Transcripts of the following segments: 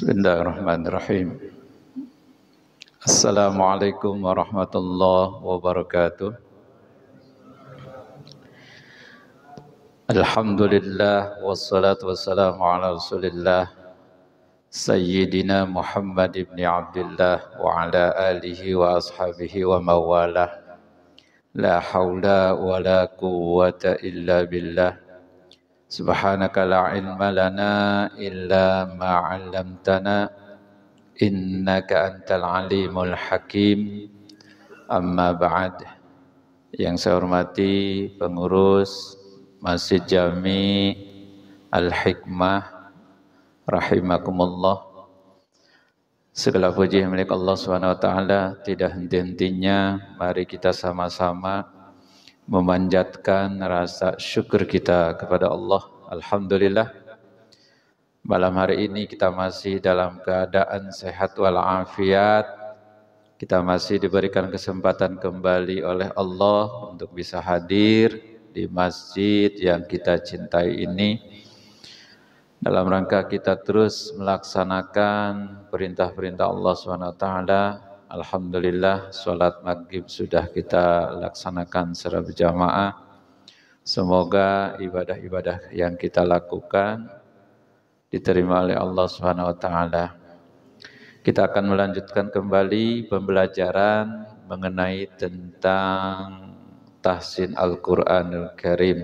Bismillahirrahmanirrahim. Assalamualaikum warahmatullahi wabarakatuh. Alhamdulillah wassalatu wassalamu ala Rasulillah Sayyidina Muhammad ibn Abdullah wa ala alihi wa ashabihi wa mawalah. La hawla wa la quwwata illa billah. Subhanaka la ilma lana illa ma 'allamtana innaka antal alimul hakim. Amma ba'd. Yang saya hormati pengurus Masjid Jami Al-Hikmah rahimakumullah. Segala puji milik Allah Subhanahu wa taala, tidak henti-hentinya mari kita sama-sama memanjatkan rasa syukur kita kepada Allah. Alhamdulillah, malam hari ini kita masih dalam keadaan sehat walafiat. Kita masih diberikan kesempatan kembali oleh Allah untuk bisa hadir di masjid yang kita cintai ini, dalam rangka kita terus melaksanakan perintah-perintah Allah SWT. Alhamdulillah, sholat maghrib sudah kita laksanakan secara berjamaah. Semoga ibadah-ibadah yang kita lakukan diterima oleh Allah SWT. Kita akan melanjutkan kembali pembelajaran mengenai tentang tahsin Al-Quranul Karim.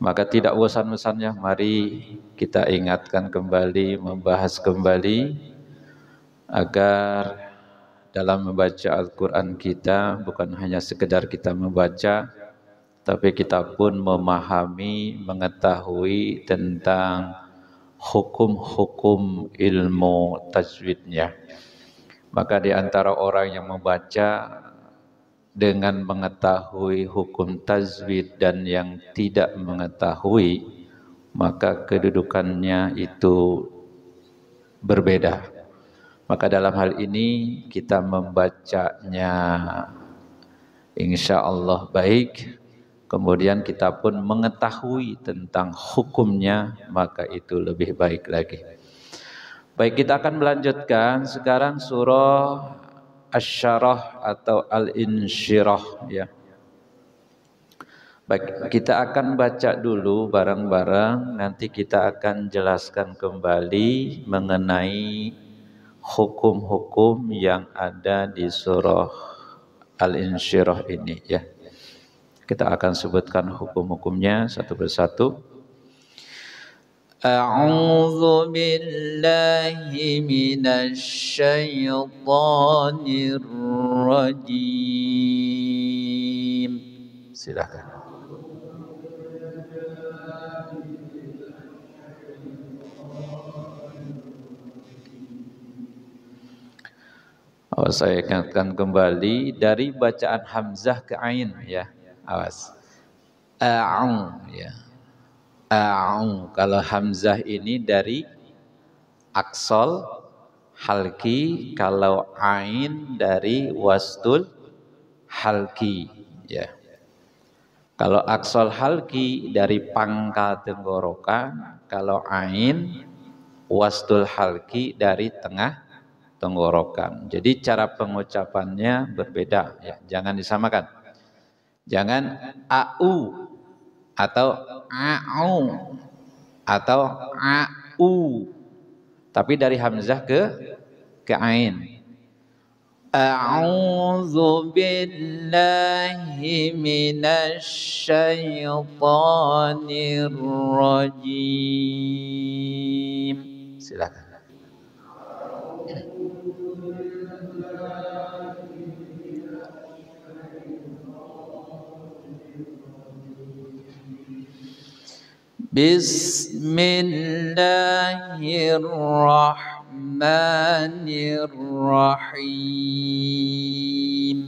Maka tidak bosan-bosannya mari kita ingatkan kembali, membahas kembali agar dalam membaca Al-Quran kita bukan hanya sekedar kita membaca, tapi kita pun memahami, mengetahui tentang hukum-hukum ilmu tajwidnya. Maka di antara orang yang membaca dengan mengetahui hukum tajwid dan yang tidak mengetahui, maka kedudukannya itu berbeda. Maka dalam hal ini kita membacanya insya Allah baik, kemudian kita pun mengetahui tentang hukumnya, maka itu lebih baik lagi. Baik, kita akan melanjutkan sekarang surah Asy-Syarah atau Al-Insyirah ya. Baik, kita akan baca dulu bareng-bareng, nanti kita akan jelaskan kembali mengenai hukum-hukum yang ada di surah Al-Insyirah ini ya. Kita akan sebutkan hukum-hukumnya satu persatu. A'udzu billahi minasy syaithanir rajim. Silakan. Saya ingatkan kembali dari bacaan Hamzah ke Ain ya. Awas. A'u ya. A'u. Kalau Hamzah ini dari aksol halki, kalau Ain dari wastul halki ya. Kalau aksol halki dari pangkal tenggorokan, kalau Ain wastul halki dari tengah tenggorokan. Jadi cara pengucapannya berbeda ya, jangan disamakan. Jangan au atau au atau au, tapi dari hamzah ke ain. A'udzu billahi minasy syaithanir rajim. Silakan. Bismillahirrahmanirrahim.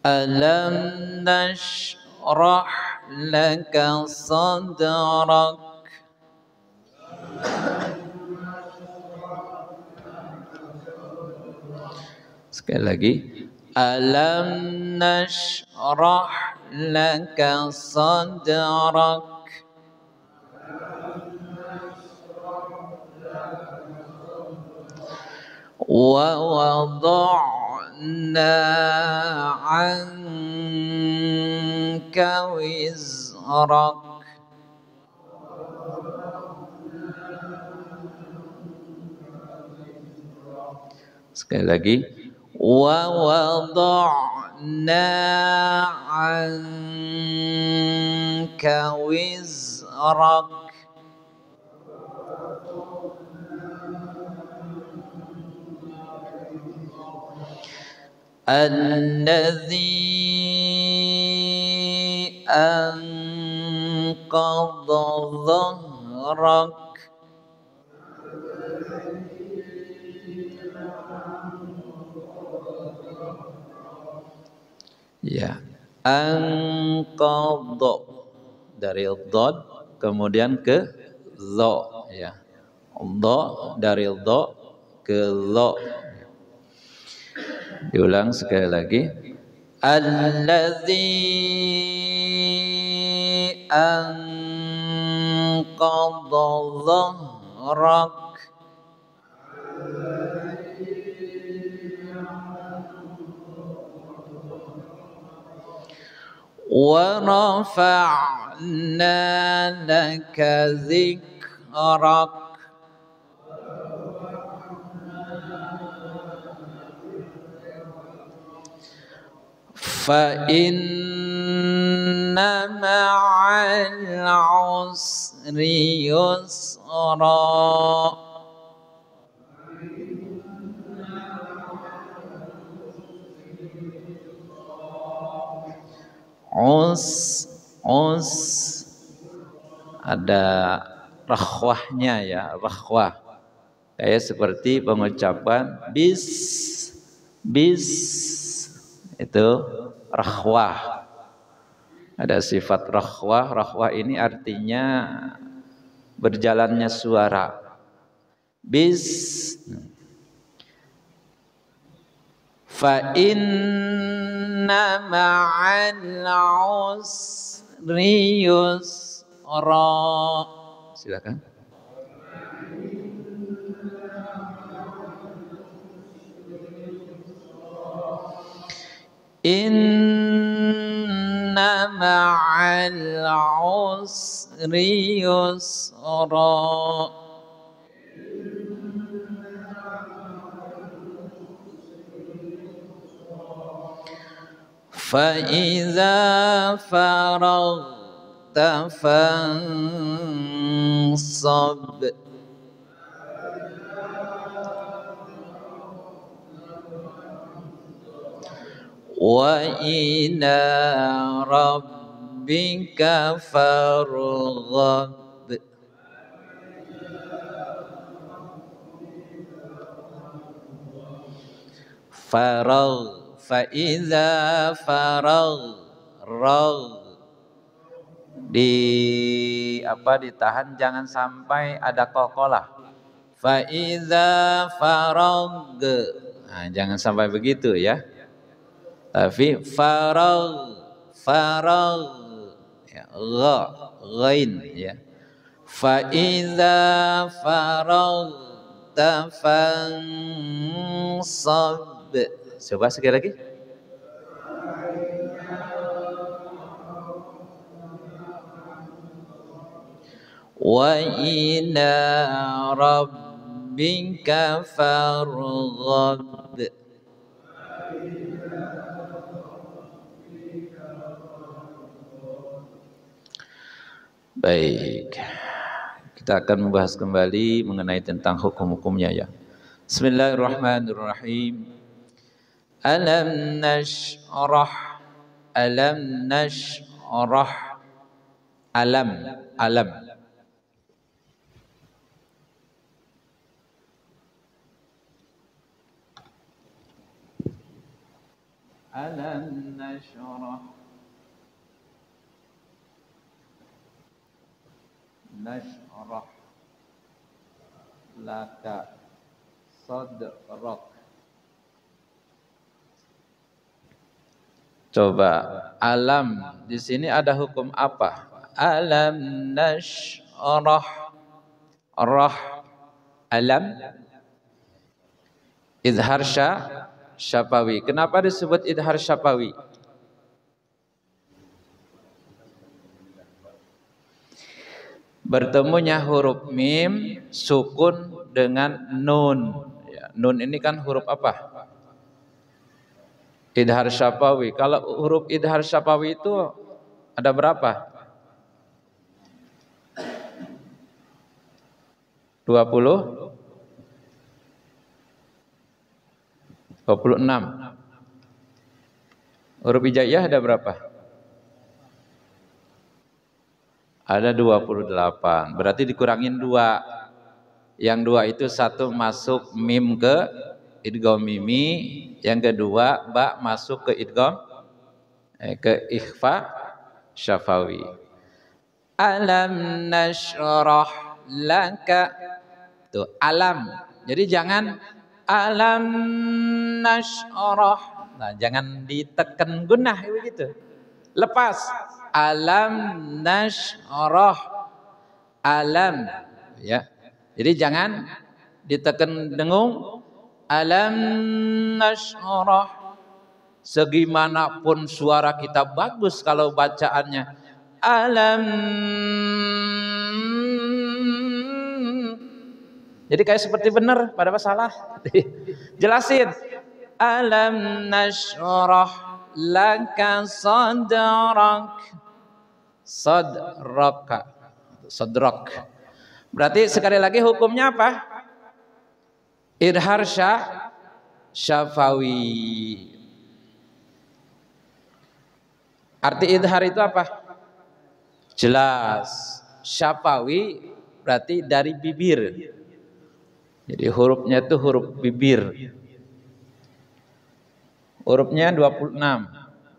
Alam nashrah laka sadrak. Sekali lagi. Alam nashrah laka sadrak wa wada'na 'anka wizrak. Sekali lagi, wa wada'na 'anka wizrak. Alladzi anqadha dhahrak. Ya, anqadha dari dhad kemudian ke dha ya. Dha dari dha ke dha. Diulang sekali lagi. Alladzi anqadha dhahrak. Wa rafa'na laka dzikrak. Fa inna ma'al usri yusra. Us ada rakhwahnya ya, rakhwah. Kayak seperti pengucapan bis itu rakhwah. Ada sifat rakhwah. Rakhwah ini artinya berjalannya suara. Bis fa inna ma'al usri yusra. Silakan. Inna ma'al usri yusra. فإذا فرغت فانصب. وإلى ربك فارغب. Faragh, faiza faragh, ragh ditahan jangan sampai ada qalqalah. Faiza faragh, nah, jangan sampai begitu ya. Tapi faragh ya, ghain ya. Faiza faraghta fansab. Coba sekali lagi. Wa ila rabbika farghab. Baik. Kita akan membahas kembali mengenai tentang hukum-hukumnya ya. Bismillahirrahmanirrahim. Alam nashrah, alam nashrah, alam, alam. Alam nashrah, nashrah laka sadrak. Coba alam di sini ada hukum apa? Alam nashrah rah alam idhar syafawi. Kenapa disebut idhar syafawi? Bertemunya huruf mim sukun dengan nun. Ya, nun ini kan huruf apa? Idhar syafawi. Kalau huruf idhar syafawi itu ada berapa? 20? 26. Huruf hijaiyah ada berapa? Ada 28. Berarti dikurangin 2. Yang 2 itu satu masuk mim ke idgham mimi, yang kedua ba masuk ke idgham ke ikhfa syafawi. Alam nashrah laka. Tuh, alam. Jadi jangan alam nashrah. Nah, jangan ditekan gunnah begitu. Lepas alam nashrah alam ya. Jadi jangan ditekan dengung alam nashrah. Segimanapun suara kita bagus kalau bacaannya alam. Jadi kayak seperti benar pada salah. Jelasin. Alam nashrah laka sadrak. Sadraka. Sadrak. Berarti sekali lagi hukumnya apa? Idhar syafawi. Arti idhar itu apa? Jelas. Syafawi berarti dari bibir. Jadi hurufnya itu huruf bibir. Hurufnya 26.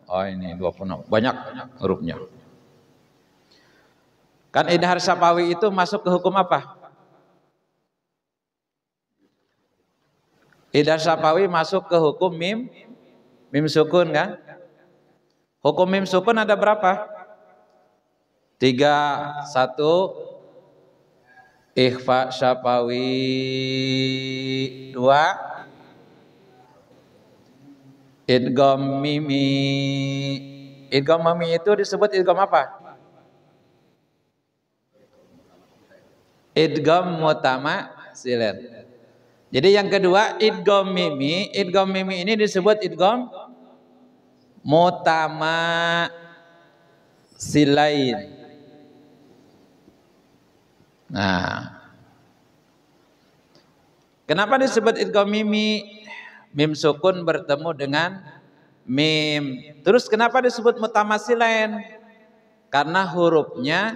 Oh ini 26. Banyak hurufnya. Kan idhar syafawi itu masuk ke hukum apa? Idhar syafawi masuk ke hukum mim sukun kan? Hukum mim sukun ada berapa? 3. 1 ikhfa syafawi. 2 idgham mimi. Idgham mimi itu disebut idgham apa? Idgham mutamasilan. Jadi yang kedua idgham mimi ini disebut idgham mutamasilain. Nah, kenapa disebut idgham mimi? Mim sukun bertemu dengan mim. Terus kenapa disebut mutamasilain? Karena hurufnya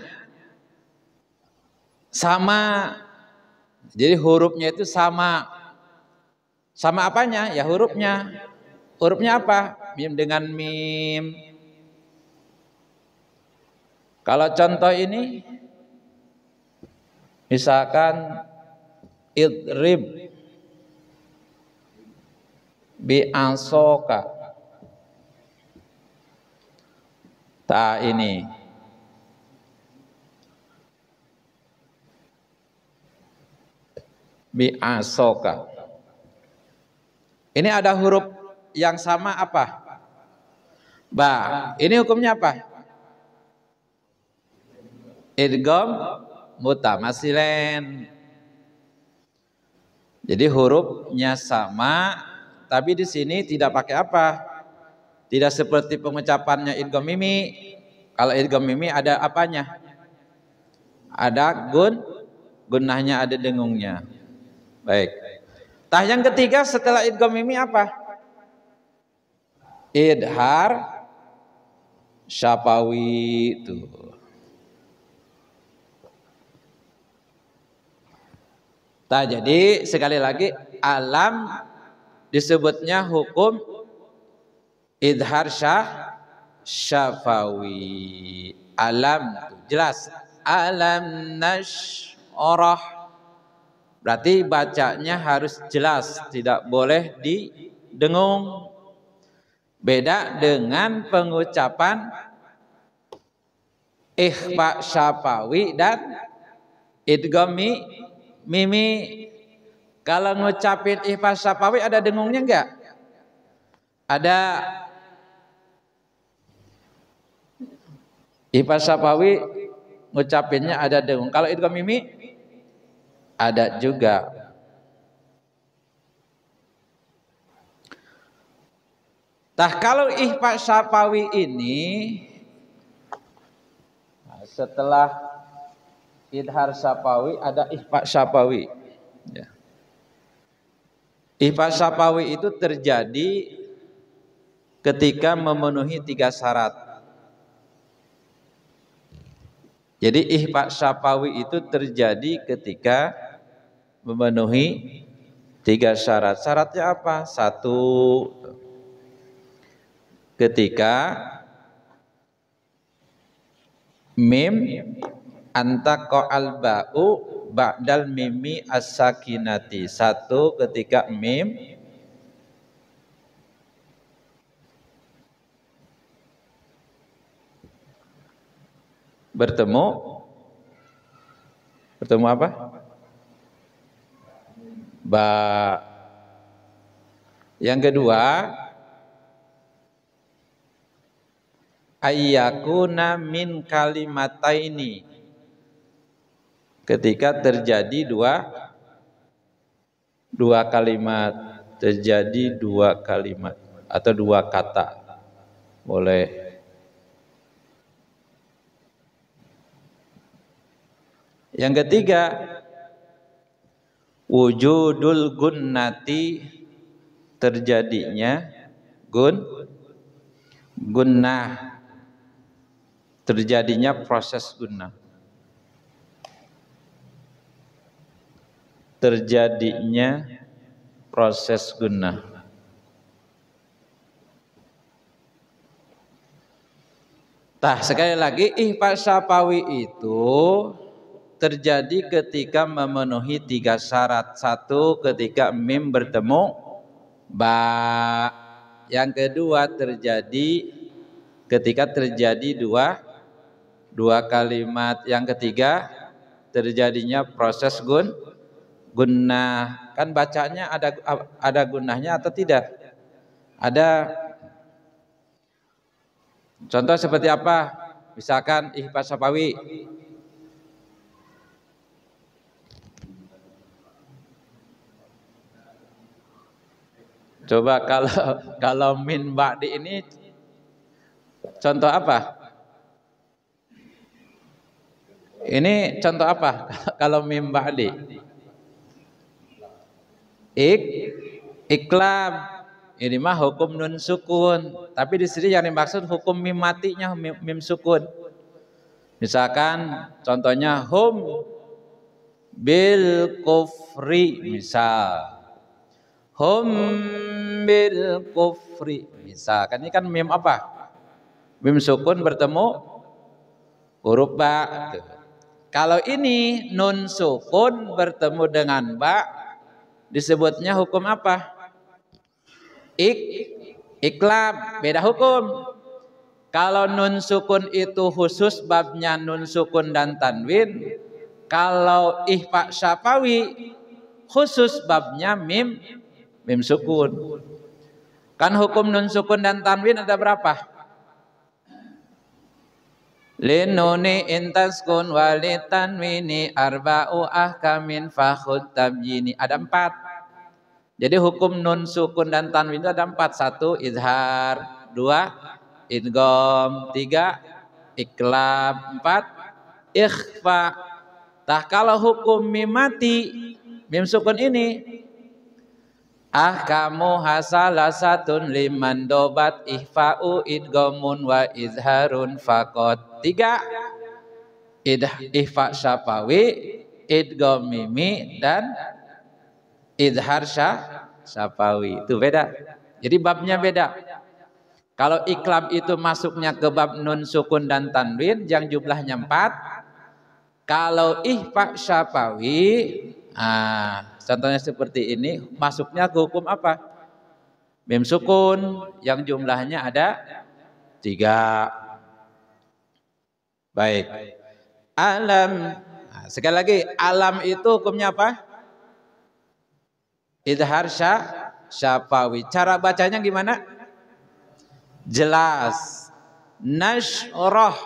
sama. Jadi hurufnya itu sama. Sama apanya? Ya hurufnya. Hurufnya apa? Mim dengan mim. Kalau contoh ini misalkan idrib bi asoka. Ta ini bi asoka. Ini ada huruf yang sama apa? Ba. Ini hukumnya apa? Idgham mutamasilen. Jadi hurufnya sama, tapi di sini tidak pakai apa? Tidak seperti pengucapannya idgham mimi. Kalau idgham mimi ada apanya? Ada gunnahnya, ada dengungnya. Baik. Tah yang ketiga setelah idgham mimi apa? Idhar syafawi itu. Nah, jadi sekali lagi alam disebutnya hukum idhar syafawi. Alam jelas. Alam nashrah. Berarti bacanya harus jelas, tidak boleh didengung. Beda dengan pengucapan ikhfa syafawi dan idgham mimi. Kalau ngucapin ikhfa syafawi ada dengungnya enggak? Ada. Ikhfa syafawi ngucapinnya ada dengung. Kalau idgham mimi ada juga. Kalau ikhfa syafawi ini setelah idhar syafawi ada ikhfa syafawi. Ya. Ikhfa syafawi itu terjadi ketika memenuhi 3 syarat. Jadi ikhfa syafawi itu terjadi ketika memenuhi 3 syarat. Syaratnya apa? 1, ketika mim antaqo al-ba'u ba'dal mimi as-sakinati. 1, ketika mim bertemu apa? Ba. Yang kedua, ayyakuna min kalimataini. Ketika terjadi dua kalimat, terjadi 2 kalimat atau 2 kata. Boleh. Yang ketiga, wujudul gunnati, terjadinya gunnah, terjadinya proses gunnah, terjadinya proses gunnah. Sekali lagi ikhfa syafawi itu terjadi ketika memenuhi 3 syarat. 1, ketika mim bertemu ba. Yang kedua terjadi ketika terjadi dua kalimat. Yang ketiga terjadinya proses gunnah. Kan bacanya ada gunnahnya atau tidak? Ada. Contoh seperti apa? Misalkan ikhfa syafawi. Coba kalau min ba'di ini contoh apa? Ini contoh apa? Kalau min ba'di. Iklab. Ini mah hukum nun sukun. Tapi di sini yang dimaksud hukum mim matinya mim sukun. Misalkan contohnya hum bil kufri, misal. Hum bil kufri, misalkan ini kan mim apa? Mim sukun bertemu huruf ba. Kalau ini nun sukun bertemu dengan ba, disebutnya hukum apa? Iklab, beda hukum. Kalau nun sukun itu khusus babnya nun sukun dan tanwin. Kalau ikhfa syafawi khusus babnya mim sukun. Kan hukum nun sukun dan tanwin ada berapa? Linuni intaskun walitanwini arba'u ahkamin fakhud tabyini. Ada 4. Jadi hukum nun sukun dan tanwin itu ada 4. 1, izhar. 2, idgham. 3, iklab. 4, ikhfa. Kalau hukum mim mati, mim sukun ini, ahkamu hasalasatun liman dobat ihfa'u idghamun wa izharun faqat. 3, ikhfa syafawi, idgham mimi, dan izhar syafawi. Itu beda. Jadi babnya beda. Kalau iklab itu masuknya ke bab nun sukun dan tanwin yang jumlahnya 4. Kalau ikhfa syafawi, contohnya seperti ini, masuknya ke hukum apa? Mim sukun yang jumlahnya ada 3. Baik. Alam. Nah, sekali lagi, alam itu hukumnya apa? Idhar syafawi. Cara bacanya gimana? Jelas. Nashrah.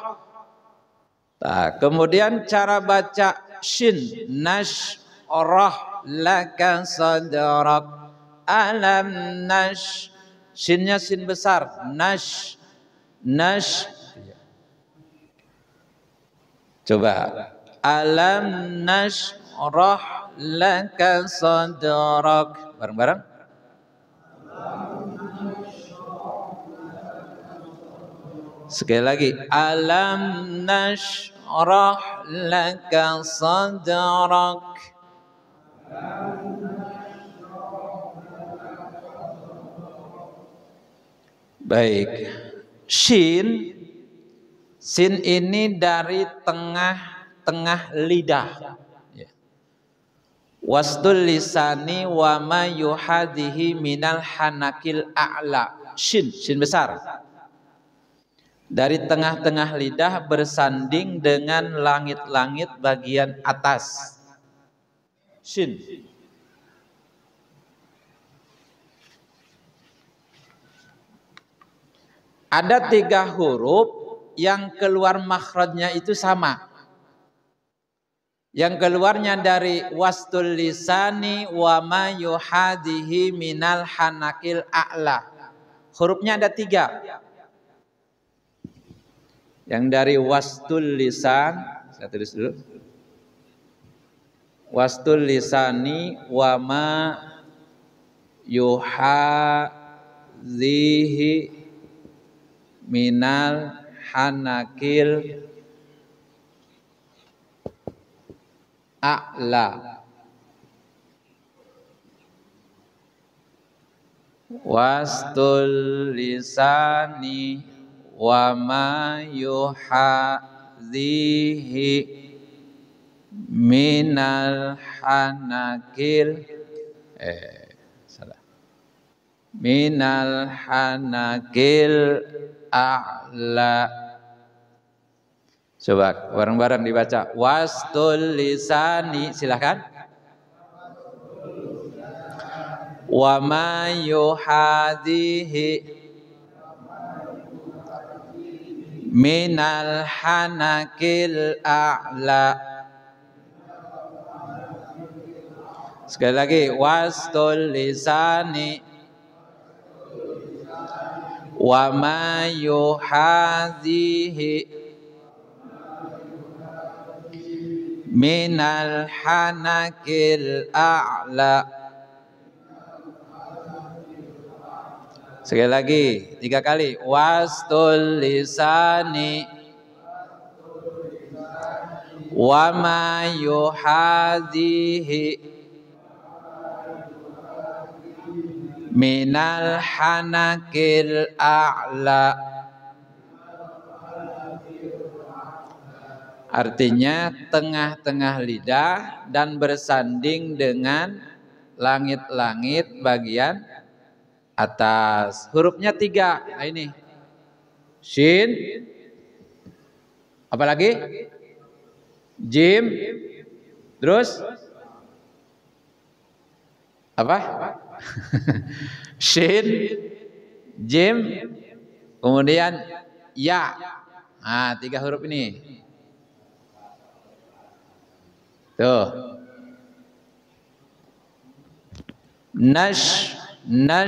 Nah, kemudian cara baca shin. Nashrah laka sadrak. Alam shinnya shin besar. Nash. Coba. Alam nashrah laka sadrak. Bareng-bareng. Sekali lagi. Alam nashrah laka sadrak. Baik. Shin ini dari tengah lidah. Wasdul lisani wa ma yuhadihi minal hanakil a'la. Shin besar. Dari tengah-tengah lidah bersanding dengan langit-langit bagian atas. Shin. Ada 3 huruf yang keluar makhrajnya itu sama. Yang keluarnya dari wastul lisani wa ma yuhadihi minal hanakil a'la. Hurufnya ada 3. Yang dari wastul lisan, saya tulis dulu. Wastul lisani wa ma yuhadihi minal hanakil a'la. Wastul lisani wa ma yuhadhihi minal hanakil minal hanakil a'la. Coba bareng-bareng dibaca. Wastul lisani, silakan. Wa ma yuhadhihi minal hanakil a'la. Sekali lagi. Wastul lisani wa ma yuhadhihi minal hanakil a'la. Sekali lagi 3 kali. Wastul lisani wa ma yuhadhihi minal hanakil a'la. Artinya tengah-tengah lidah dan bersanding dengan langit-langit bagian atas. Hurufnya 3. Nah ini. Shin. Apalagi? Jim. Terus? Apa? Shin, jim, kemudian ya. Nah, 3 huruf ini. Tuh. Nashrah.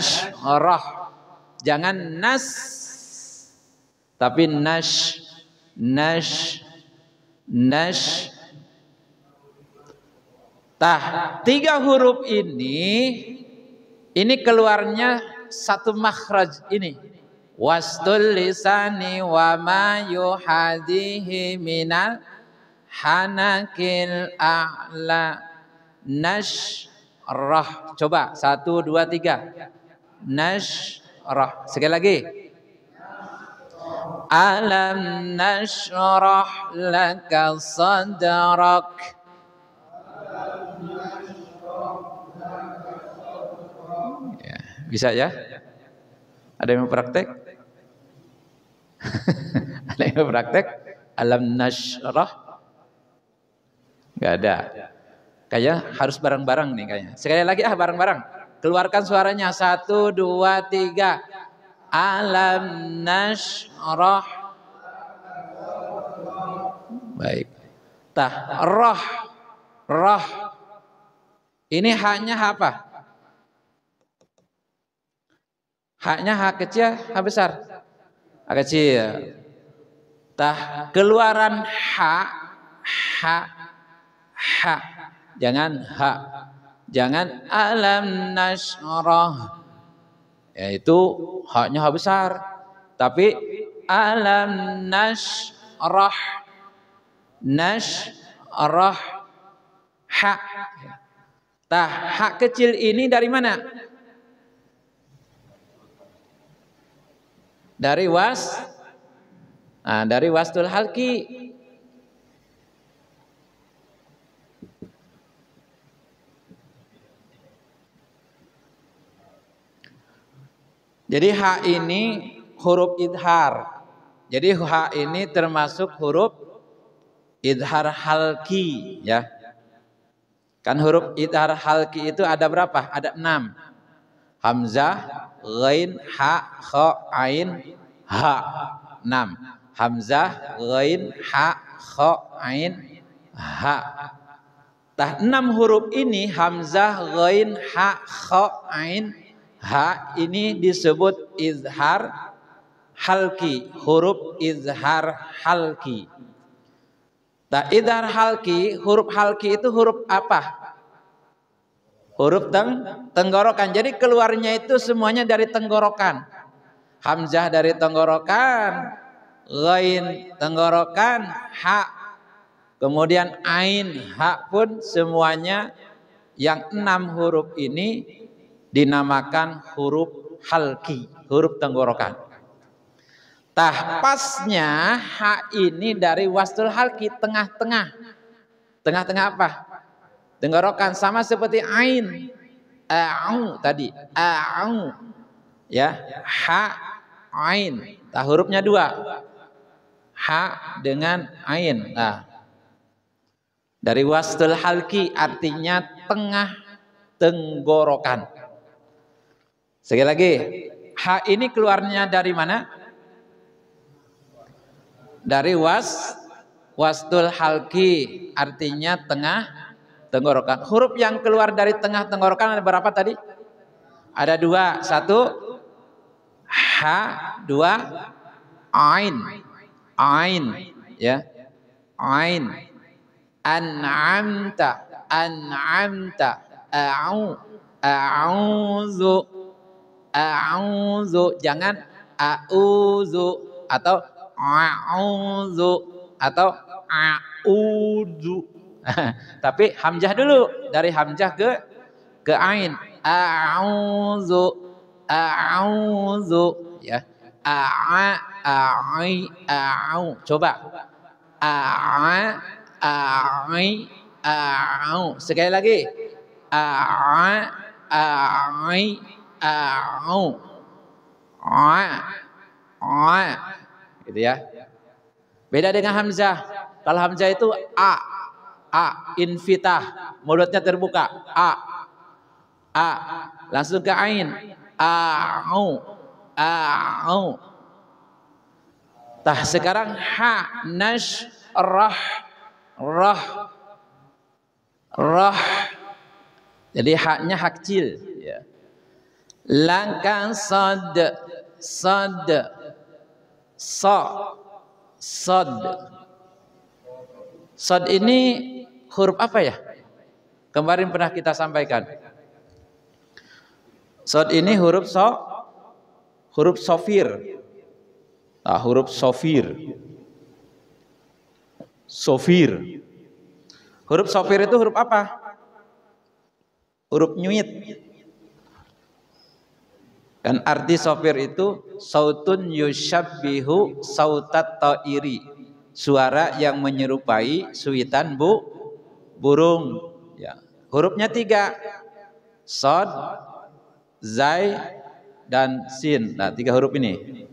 Jangan nas, tapi nash. Tah, 3 huruf ini keluarnya satu makhraj ini. Wastul lisani wa ma yuhadihi minal hanakil a'la. Nashrah. Coba 1, 2, 3. Nashrah. Sekali lagi. Alam nashrah laka sadrak. Ya, bisa ya? Ada yang mau praktek? Ada yang mau praktek? Alam nashrah? Gak ada. Kayaknya harus bareng-bareng nih kayaknya. Sekali lagi bareng-bareng. Keluarkan suaranya. 1, 2, 3. Alam nashrah. Baik. Tah, roh. Roh. Ini haknya apa? Haknya hak kecil, hak besar? Hak kecil. Tah, keluaran hak, hak, hak. Jangan hak. Jangan alam nashrah. Yaitu haknya hak besar. Tapi alam nashrah. Nashrah. Hak. Tah, hak kecil ini dari mana? Dari dari wastul halki. Jadi hak ini huruf idhar. Jadi hak ini termasuk huruf idhar halki, ya. Kan huruf idhar halki itu ada berapa? Ada 6. Hamzah, ghain, ha, kha, ain, ha. 6. Hamzah, ghain, ha, kha, ain, ha. Tah 6 huruf ini hamzah, ghain, ha, kha, ain, ha ini disebut izhar halki, huruf izhar halki. Nah, izhar halki, huruf halki itu huruf apa? Huruf tenggorokan. Jadi keluarnya itu semuanya dari tenggorokan. Hamzah dari tenggorokan, ghain tenggorokan, ha, kemudian ain, ha pun semuanya yang 6 huruf ini dinamakan huruf halki, huruf tenggorokan. Tah, pasnya ha ini dari wastul halki, tengah-tengah. Tengah-tengah apa? Tenggorokan, sama seperti ain. A'u tadi, a'u. Ya, ha, ain. Tah, hurufnya 2. Ha dengan ain. Nah, dari wastul halki artinya tengah tenggorokan. Sekali lagi, ha ini keluarnya dari mana? Dari wastul halki, artinya tengah tenggorokan. Huruf yang keluar dari tengah tenggorokan ada berapa tadi? Ada 2. 1 ha, 2 ain. Ain, ya. Ain. An'amta, an'amta, a'u, a'udzu, a'udzu. Jangan a'udzu atau a'udzu atau a'udzu. Tapi hamzah dulu, dari hamzah ke ain. A'udzu, a'udzu, ya. A'i, a'u. Coba. A'i, a'u. Sekali lagi. A'i, a'u. Gitu ya. Beda dengan hamzah. Kalau hamzah itu infitah, mulutnya terbuka. Langsung ke ain. A'u. Tah, sekarang ha, nashrah, rah. Jadi haknya hak kecil, ya. Langkah sad, sad ini huruf apa ya? Kemarin pernah kita sampaikan. Sad ini huruf sofir. Nah, huruf sofir. Huruf sofir itu huruf apa? Huruf nyuit. Kan arti sofir itu sautun yusyabbihu sautat ta'iri. Suara yang menyerupai suitan burung. Ya. Hurufnya 3. Sod, zai, dan sin. Nah, 3 huruf ini.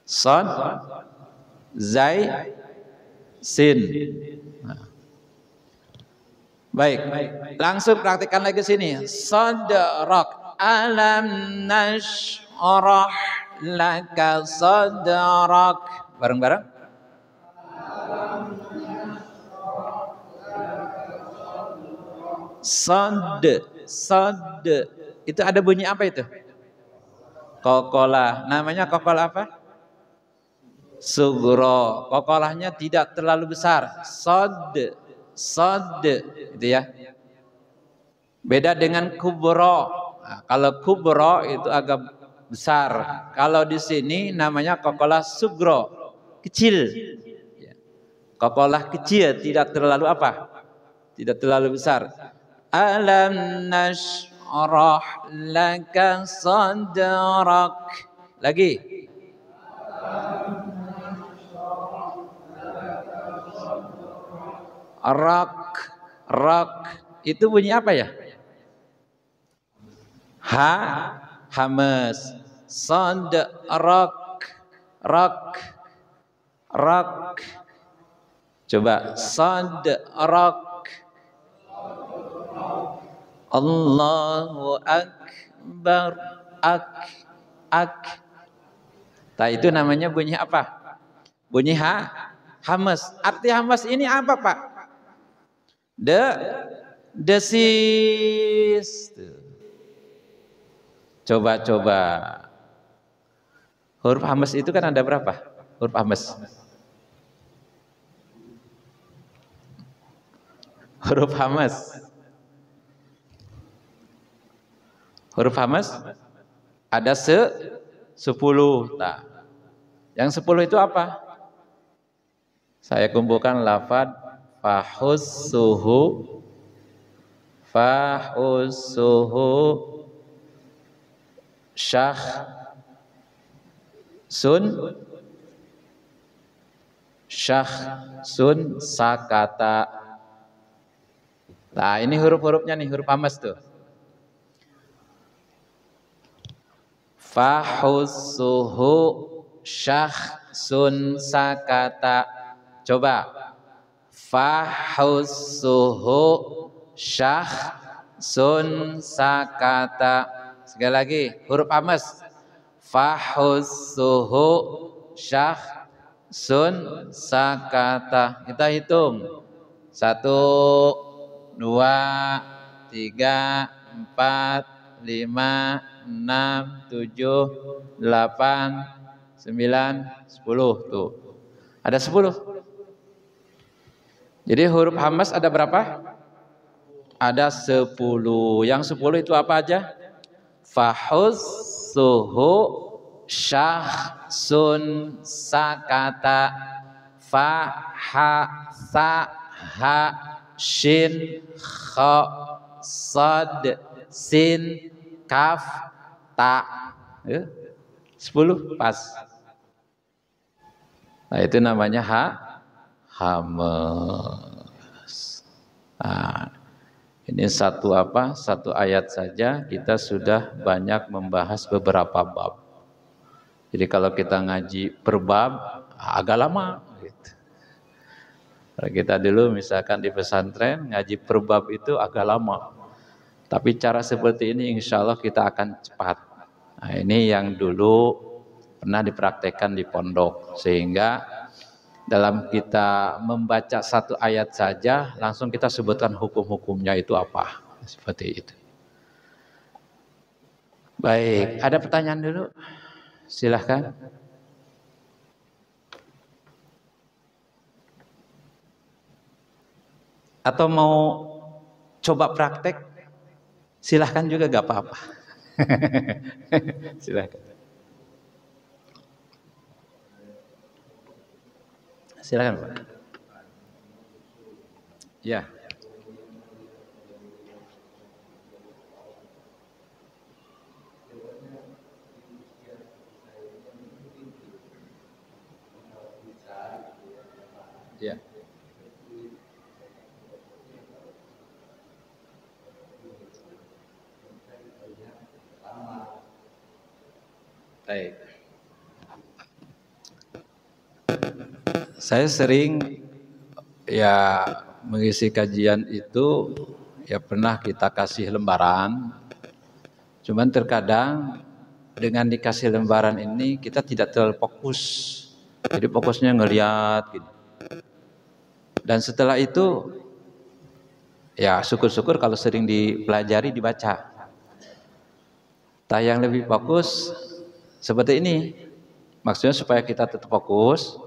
Sod, zai, sin. Nah. Baik, langsung praktikkan lagi sini. Sadrak, alam nashrah laka sadrak. Bareng-bareng. Sad, sad. Itu ada bunyi apa itu? Kokolah. Namanya kokolah apa? Sugro. Kokolahnya tidak terlalu besar. Sad, sad. Itu ya. Beda dengan kubro. Nah, kalau kubro itu agak besar. Kalau di sini namanya kokolah sugro, kecil. Kokolah kecil, tidak terlalu apa? Tidak terlalu besar. Alam nashrah laka sadrak. Lagi. Rak, rak. Itu bunyi apa ya? Ha, hamas. Sad, rak, rak, rak. Coba sad, rak. Allahu akbar, ak. Nah, itu namanya bunyi apa? Bunyi ha, hamas. Arti hamas ini apa, Pak? Desis. Coba. Huruf hamas itu kan ada berapa? Huruf hamas. Huruf hamas. Huruf hamas ada 10. Nah, yang 10 itu apa? Saya kumpulkan lafad fahussuhu, syah, sun, sakata. Nah, ini huruf-hurufnya nih, huruf hamas tuh. Fahussuhu, syah, sun, sakata. Coba. Fahussuhu, syah, sun, sakata. Sekali lagi, huruf hamas. Fahussuhu, syah, sun, sakata. Kita hitung. 1, 2, 3, 4, 5, 6, 7, 8, 9, 10. Tuh. Ada 10. Jadi huruf hamas ada berapa? Ada 10. Yang 10 itu apa aja? Fahussuhu, syah, sun, sakata. Fa, ha, sa, ha, shin, kha, sad, sin, kaf, ta. 10 pas. Nah, itu namanya hamas. Nah, ini satu ayat saja kita sudah banyak membahas beberapa bab. Jadi kalau kita ngaji per bab agak lama gitu. Kalau kita dulu misalkan di pesantren ngaji per bab itu agak lama. Tapi cara seperti ini insya Allah kita akan cepat. Nah, ini yang dulu pernah dipraktekkan di pondok, sehingga dalam kita membaca satu ayat saja langsung kita sebutkan hukum-hukumnya itu apa, seperti itu. Baik, ada pertanyaan dulu? Silahkan. Atau mau coba praktek? Silahkan juga, gak apa-apa. Silahkan. Silakan, Pak. Ya. Ya. Baik. Saya sering ya mengisi kajian itu ya pernah kita kasih lembaran. Cuman terkadang dengan dikasih lembaran ini kita tidak terlalu fokus. Jadi fokusnya ngeliat gitu. Dan setelah itu ya syukur-syukur kalau sering dipelajari dibaca. Yang lebih fokus seperti ini. Maksudnya supaya kita tetap fokus.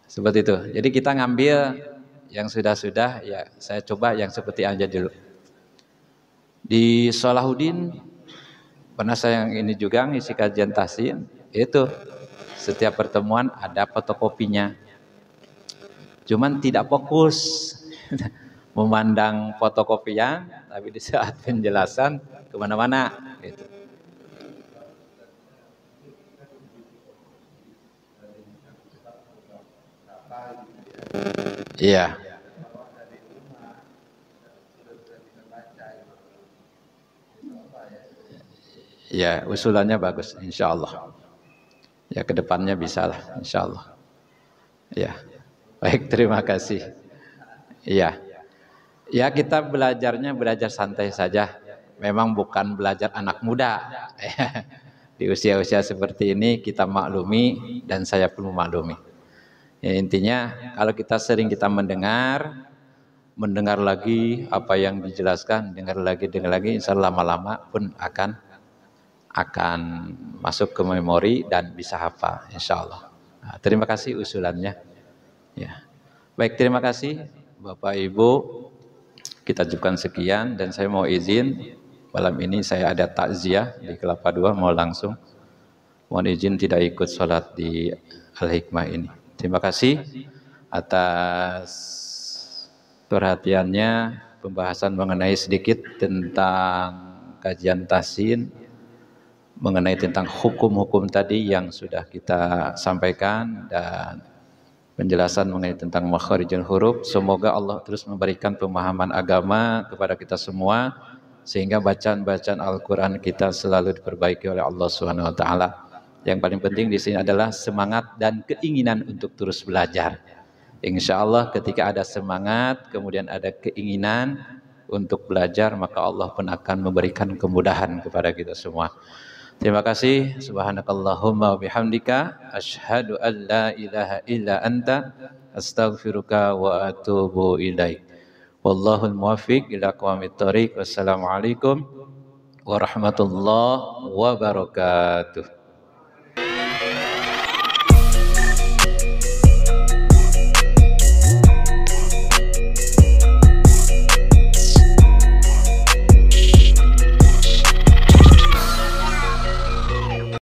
Seperti itu. Jadi kita ngambil yang sudah-sudah ya saya coba yang seperti aja dulu. Di Salahuddin pernah saya yang ini juga ngisi kajian tahsin, itu setiap pertemuan ada fotokopinya. Cuman tidak fokus memandang fotokopian, tapi di saat penjelasan kemana-mana. Gitu. Iya. Ya, usulannya bagus, insya Allah. Ya, kedepannya bisa lah, insya Allah. Ya, baik, terima kasih. Iya, ya kita belajar santai saja. Memang bukan belajar anak muda. Di usia-usia seperti ini kita maklumi dan saya pun memaklumi. Ya, intinya kalau kita sering mendengar lagi apa yang dijelaskan, dengar lagi, insya Allah lama-lama pun akan masuk ke memori dan bisa hafal, insya Allah. Nah, terima kasih usulannya. Ya, baik, terima kasih Bapak Ibu. Kita cukupkan sekian dan saya mau izin malam ini saya ada takziah di Kelapa II, mau langsung. Mohon izin tidak ikut sholat di Al-Hikmah ini. Terima kasih atas perhatiannya, pembahasan mengenai sedikit tentang kajian tahsin, mengenai tentang hukum-hukum tadi yang sudah kita sampaikan dan penjelasan mengenai tentang makharijul huruf. Semoga Allah terus memberikan pemahaman agama kepada kita semua sehingga bacaan-bacaan Al-Qur'an kita selalu diperbaiki oleh Allah Subhanahu wa taala. Yang paling penting di sini adalah semangat dan keinginan untuk terus belajar. Insya Allah ketika ada semangat, kemudian ada keinginan untuk belajar, maka Allah pun akan memberikan kemudahan kepada kita semua. Terima kasih. Subhanakallahumma wa bihamdika asyhadu an la ilaha illa anta astaghfiruka wa atubu ilaik. Wallahul muwaffiq ila aqwamit thoriq. Wassalamualaikum warahmatullahi wabarakatuh.